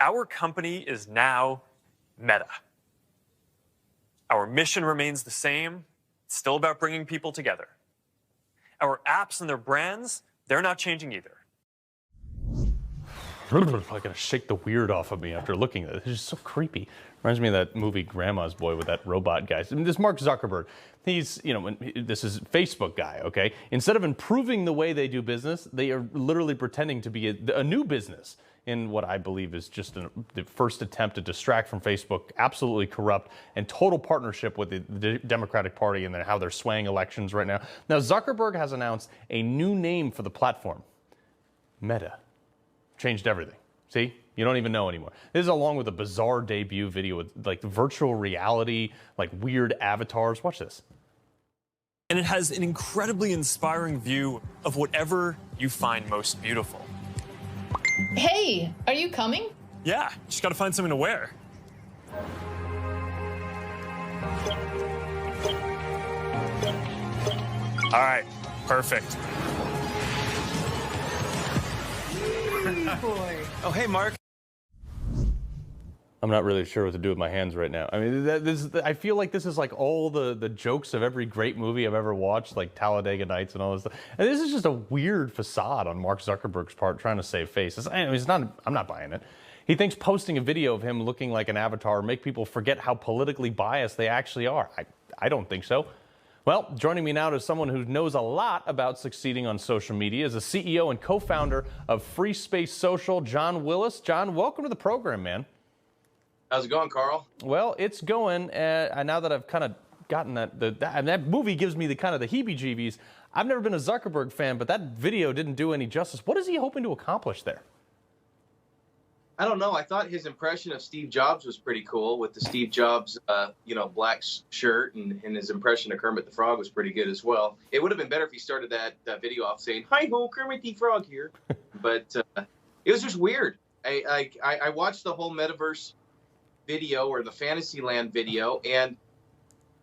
Our company is now Meta. Our mission remains the same. It's still about bringing people together. Our apps and their brands, they're not changing either. I gotta shake the weird off of me after looking at it. It's just so creepy. Reminds me of that movie Grandma's Boy with that robot guy. I mean, this Mark Zuckerberg, he's, this is Facebook guy, okay? Instead of improving the way they do business, they are literally pretending to be a new business in what I believe is just the first attempt to distract from Facebook, absolutely corrupt, and total partnership with the Democratic Party and then how they're swaying elections right now. Now, Zuckerberg has announced a new name for the platform, Meta. Changed everything. See? You don't even know anymore. This is along with a bizarre debut video with like virtual reality, like weird avatars. Watch this. And it has an incredibly inspiring view of whatever you find most beautiful. Hey, are you coming? Yeah, just gotta find something to wear. All right, perfect. Boy. Oh, hey, Mark. I'm not really sure what to do with my hands right now. I mean, I feel like this is like all the jokes of every great movie I've ever watched, like Talladega Nights and all this stuff. And this is just a weird facade on Mark Zuckerberg's part, trying to save face. I'm not buying it. He thinks posting a video of him looking like an avatar will make people forget how politically biased they actually are. I don't think so. Well, joining me now is someone who knows a lot about succeeding on social media, is the CEO and co-founder of FreeSpace Social, Jon Willis. Jon, welcome to the program, man. How's it going, Carl? Well, it's going. Now that I've kind of gotten that movie gives me the kind of the heebie-jeebies. I've never been a Zuckerberg fan, but that video didn't do any justice. What is he hoping to accomplish there? I don't know. I thought his impression of Steve Jobs was pretty cool with the Steve Jobs, black shirt, and his impression of Kermit the Frog was pretty good as well. It would have been better if he started that video off saying, "Hi ho, Kermit the Frog here," but it was just weird. I watched the whole Metaverse video or the Fantasyland video, and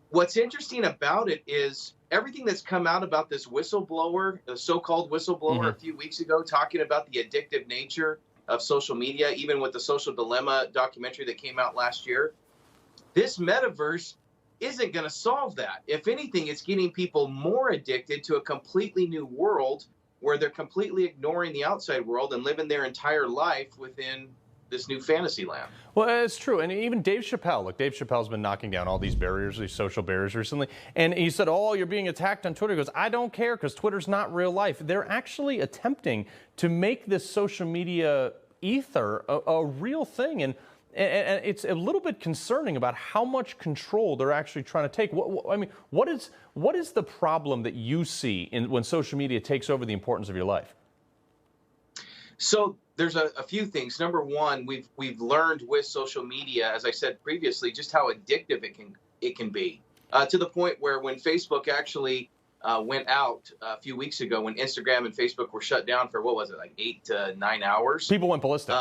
what's interesting about it is everything that's come out about this whistleblower, the so-called whistleblower, a few weeks ago, talking about the addictive nature of social media, even with the Social Dilemma documentary that came out last year. This metaverse isn't going to solve that. If anything, it's getting people more addicted to a completely new world where they're completely ignoring the outside world and living their entire life within this new fantasy land. Well, it's true. And even Dave Chappelle, look, Dave Chappelle's been knocking down all these barriers, these social barriers recently. And he said, "Oh, you're being attacked on Twitter." He goes, "I don't care because Twitter's not real life." They're actually attempting to make this social media ether a real thing. And it's a little bit concerning about how much control they're actually trying to take. What is the problem that you see when social media takes over the importance of your life? So there's a few things. Number one, we've learned with social media, as I said previously, just how addictive it can be, to the point where when Facebook actually went out a few weeks ago, when Instagram and Facebook were shut down for, what was it, like 8 to 9 hours? People went ballistic.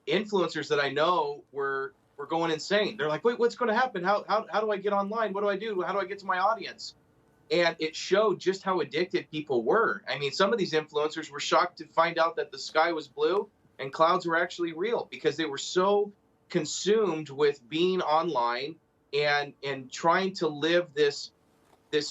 Influencers that I know were going insane. They're like, "Wait, what's going to happen? How do I get online? What do I do? How do I get to my audience?" And it showed just how addicted people were. I mean, some of these influencers were shocked to find out that the sky was blue and clouds were actually real, because they were so consumed with being online and trying to live this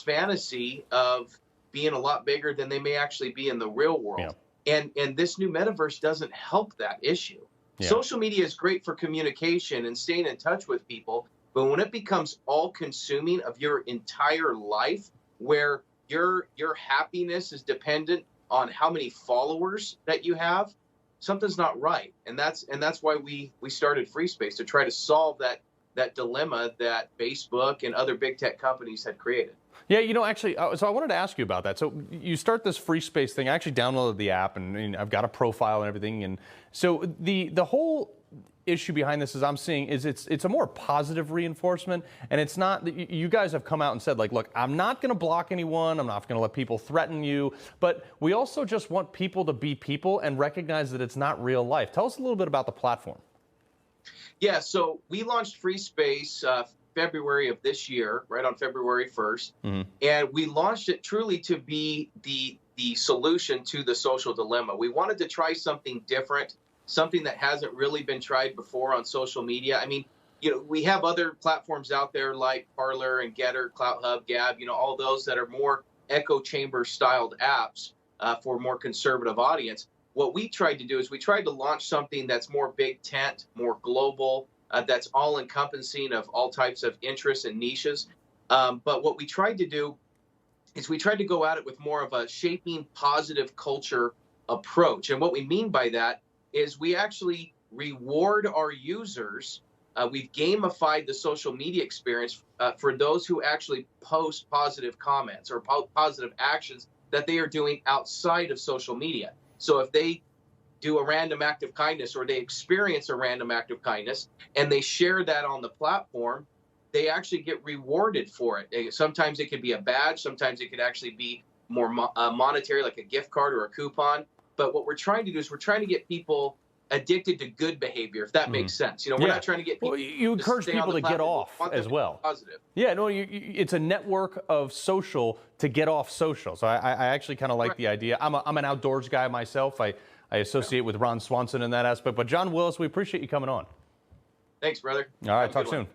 fantasy of being a lot bigger than they may actually be in the real world. Yeah. And this new metaverse doesn't help that issue. Yeah. Social media is great for communication and staying in touch with people, but when it becomes all consuming of your entire life, where your happiness is dependent on how many followers that you have, something's not right. And that's why we started FreeSpace, to try to solve that dilemma that Facebook and other big tech companies had created. Yeah, actually, so I wanted to ask you about that. So you start this FreeSpace thing. I actually downloaded the app, and I've got a profile and everything. And so the whole issue behind this, as I'm seeing, is it's a more positive reinforcement, and it's not. You guys have come out and said, like, look, I'm not going to block anyone. I'm not going to let people threaten you. But we also just want people to be people and recognize that it's not real life. Tell us a little bit about the platform. Yeah, so we launched FreeSpace February of this year, right on February 1st. And we launched it truly to be the solution to the social dilemma. We wanted to try something different something that hasn't really been tried before on social media. I mean, you know, we have other platforms out there like Parler and Getter, CloutHub, Gab, you know, all those that are more echo chamber styled apps for a more conservative audience. What we tried to do is we tried to launch something that's more big tent, more global, that's all encompassing of all types of interests and niches. But what we tried to do is we tried to go at it with more of a shaping positive culture approach. And what we mean by that is we actually reward our users. We've gamified the social media experience for those who actually post positive comments or positive actions that they are doing outside of social media. So if they do a random act of kindness or they experience a random act of kindness and they share that on the platform, they actually get rewarded for it. Sometimes it could be a badge. Sometimes it could actually be more monetary, like a gift card or a coupon. But what we're trying to do is we're trying to get people addicted to good behavior, if that makes sense. You know, we're not trying to get people. Well, you encourage people to get off as well. Positive. Yeah, no, it's a network of social to get off social. So I actually kind of like the idea. I'm an outdoors guy myself. I associate with Ron Swanson in that aspect. But Jon Willis, we appreciate you coming on. Thanks, brother. All right, talk soon.